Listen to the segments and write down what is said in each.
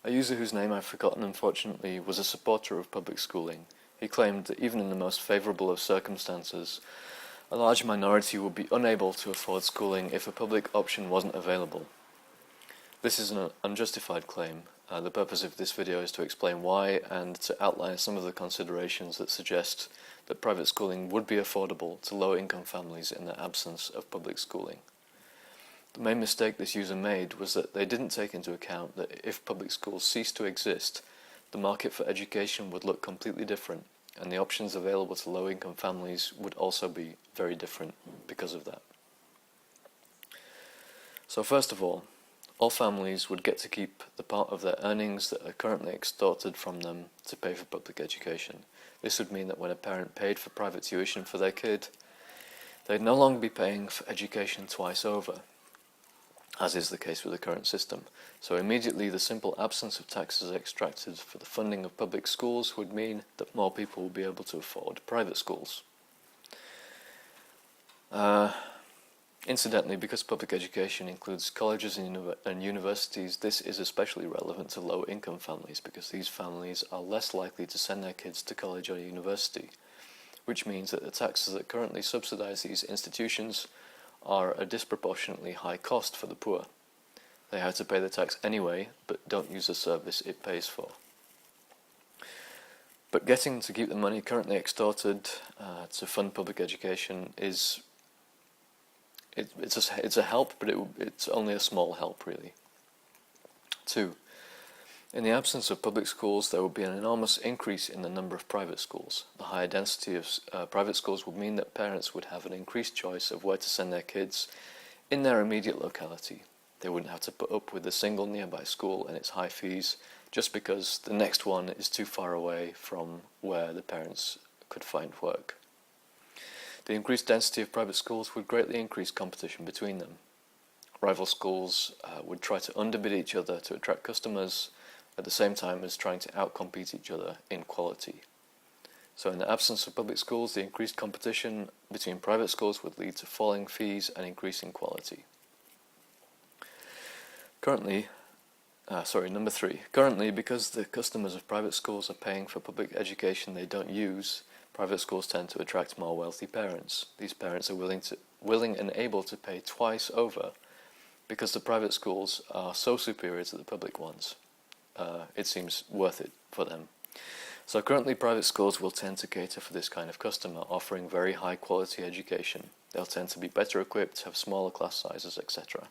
A user whose name I've forgotten unfortunately was a supporter of public schooling. He claimed that even in the most favourable of circumstances, a large minority would be unable to afford schooling if a public option wasn't available. This is an unjustified claim. The purpose of this video is to explain why and to outline some of the considerations that suggest that private schooling would be affordable to low-income families in the absence of public schooling. The main mistake this user made was that they didn't take into account that if public schools ceased to exist, the market for education would look completely different, and the options available to low-income families would also be very different because of that. So first of all families would get to keep the part of their earnings that are currently extorted from them to pay for public education. This would mean that when a parent paid for private tuition for their kid, they'd no longer be paying for education twice over, as is the case with the current system. So immediately the simple absence of taxes extracted for the funding of public schools would mean that more people will be able to afford private schools. Incidentally, because public education includes colleges and universities, this is especially relevant to low-income families because these families are less likely to send their kids to college or university, which means that the taxes that currently subsidize these institutions are a disproportionately high cost for the poor. They have to pay the tax anyway, but don't use the service it pays for. But getting to keep the money currently extorted to fund public education is it's a help, but it's only a small help, really. 2. In the absence of public schools, there would be an enormous increase in the number of private schools. The higher density of private schools would mean that parents would have an increased choice of where to send their kids in their immediate locality. They wouldn't have to put up with a single nearby school and its high fees just because the next one is too far away from where the parents could find work. The increased density of private schools would greatly increase competition between them. Rival schools would try to underbid each other to attract customers at the same time as trying to outcompete each other in quality. So in the absence of public schools, the increased competition between private schools would lead to falling fees and increasing quality. Number 3. Currently, because the customers of private schools are paying for public education they don't use, private schools tend to attract more wealthy parents. These parents are willing and able to pay twice over because the private schools are so superior to the public ones. It seems worth it for them. So currently private schools will tend to cater for this kind of customer, offering very high quality education. They'll tend to be better equipped, have smaller class sizes, etc.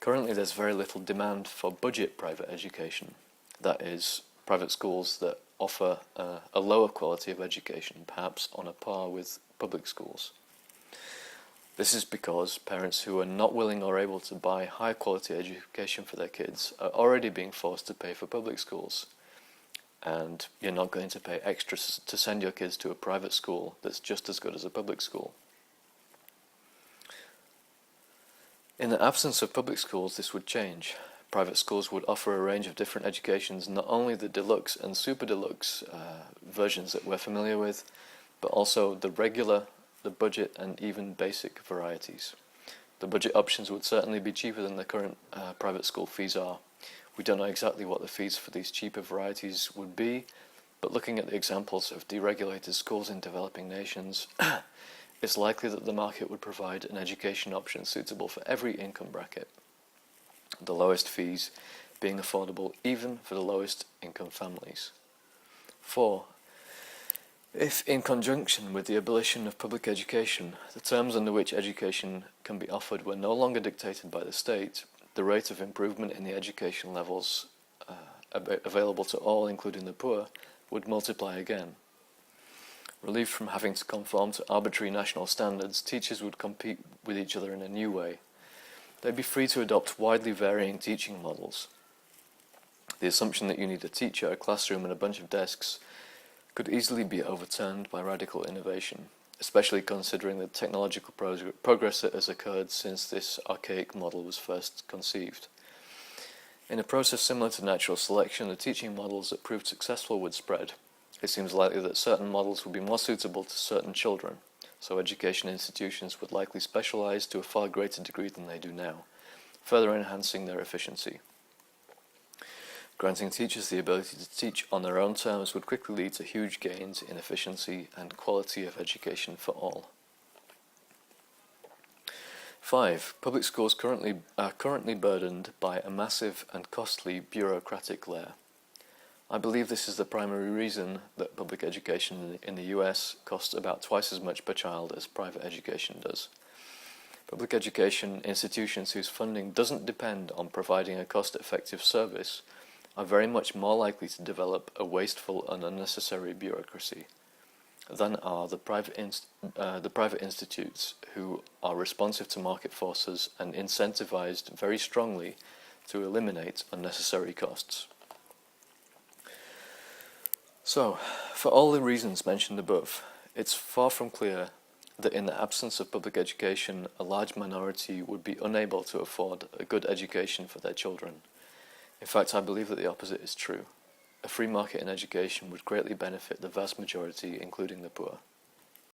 Currently there's very little demand for budget private education. That is, private schools that offer a lower quality of education, perhaps on a par with public schools. This is because parents who are not willing or able to buy high quality education for their kids are already being forced to pay for public schools. And you're not going to pay extra to send your kids to a private school that's just as good as a public school. In the absence of public schools, this would change. Private schools would offer a range of different educations, not only the deluxe and super deluxe versions that we're familiar with, but also the regular, the budget, and even basic varieties. The budget options would certainly be cheaper than the current private school fees are. We don't know exactly what the fees for these cheaper varieties would be, but looking at the examples of deregulated schools in developing nations, it's likely that the market would provide an education option suitable for every income bracket, the lowest fees being affordable even for the lowest income families. 4. If, in conjunction with the abolition of public education, the terms under which education can be offered were no longer dictated by the state, the rate of improvement in the education levels available to all, including the poor, would multiply again. Relieved from having to conform to arbitrary national standards, teachers would compete with each other in a new way. They'd be free to adopt widely varying teaching models. The assumption that you need a teacher, a classroom, and a bunch of desks could easily be overturned by radical innovation, especially considering the technological progress that has occurred since this archaic model was first conceived. In a process similar to natural selection, the teaching models that proved successful would spread. It seems likely that certain models would be more suitable to certain children, so education institutions would likely specialize to a far greater degree than they do now, further enhancing their efficiency. Granting teachers the ability to teach on their own terms would quickly lead to huge gains in efficiency and quality of education for all. 5. Public schools are currently burdened by a massive and costly bureaucratic layer. I believe this is the primary reason that public education in the US costs about twice as much per child as private education does. Public education institutions whose funding doesn't depend on providing a cost-effective service are very much more likely to develop a wasteful and unnecessary bureaucracy than are the private institutes who are responsive to market forces and incentivized very strongly to eliminate unnecessary costs. So, for all the reasons mentioned above, it's far from clear that in the absence of public education, a large minority would be unable to afford a good education for their children. In fact, I believe that the opposite is true. A free market in education would greatly benefit the vast majority, including the poor.